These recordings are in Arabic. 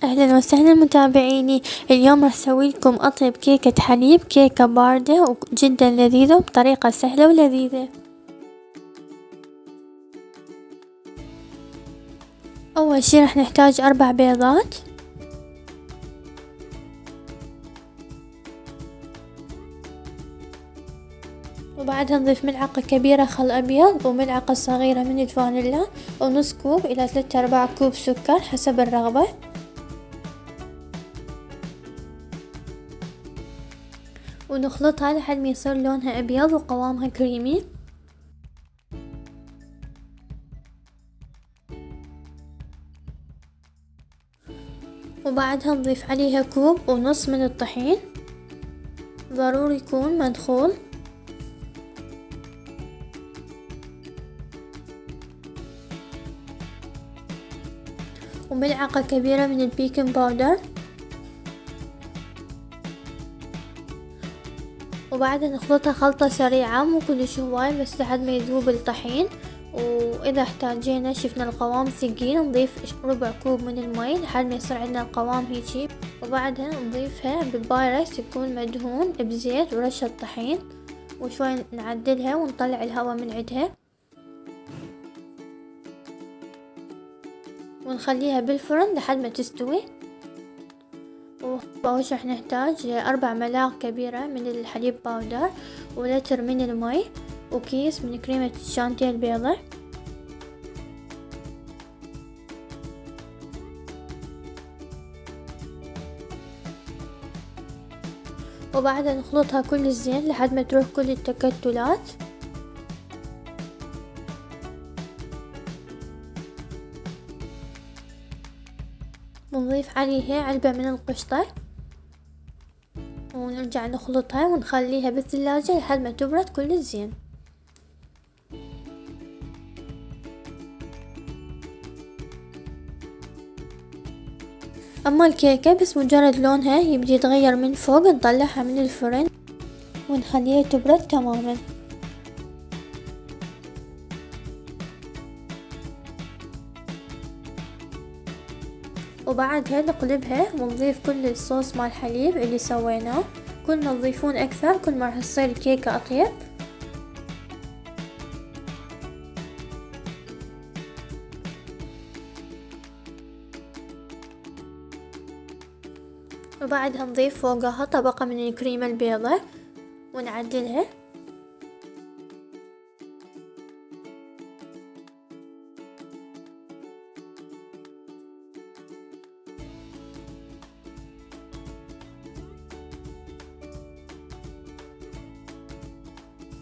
اهلا وسهلا متابعيني. اليوم راح اسوي لكم اطيب كيكة حليب، كيكة باردة وجدا لذيذة بطريقة سهلة ولذيذة. اول شي راح نحتاج 4 بيضات، وبعدها نضيف ملعقة كبيرة خل ابيض وملعقة صغيرة من الفانيلا ونص كوب الى 3/4 كوب سكر حسب الرغبة، ونخلطها لحد ما يصير لونها ابيض وقوامها كريمي. وبعدها نضيف عليها كوب ونص من الطحين، ضروري يكون مدخول، وملعقة كبيرة من البيكنج باودر، وبعدها نخلطها خلطة سريعة مو كلش هواي بس لحد ما يذوب الطحين. واذا احتاجينا شفنا القوام ثقيل نضيف ربع كوب من المي لحد ما يصير عندنا القوام هيجي، وبعدها نضيفها ببايركس يكون مدهون بزيت ورشة طحين، وشوي نعدلها ونطلع الهواء من عندها، ونخليها بالفرن لحد ما تستوي. وأول شي راح نحتاج 4 ملاعق كبيرة من الحليب باودر، ولتر من المي، وكيس من كريمة الشانتيه البيضة، وبعدها نخلطها كل زين لحد ما تروح كل التكتلات. ونضيف عليها علبة من القشطة ونرجع نخلطها ونخليها بالثلاجة لحد ما تبرد كل زين. اما الكيكة بس مجرد لونها يبدي يتغير من فوق نطلعها من الفرن ونخليها تبرد تماما. وبعدها نقلبها ونضيف كل الصوص مال الحليب اللي سويناه، كل ما تضيفون اكثر كل ما راح تصير الكيكة اطيب. وبعدها نضيف فوقها طبقة من الكريمة البيضة ونعدلها،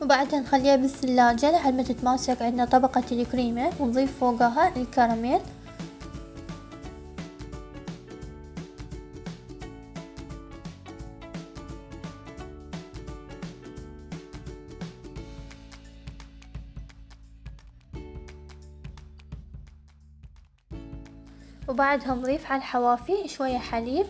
وبعدها نخليها بالثلاجة لحد ما تتماسك عندنا طبقة الكريمة، ونضيف فوقها الكراميل، وبعدها نضيف على الحوافي شوية حليب،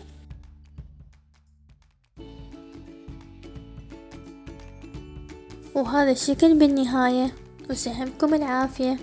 وهذا الشكل بالنهاية، وسهمكم العافية.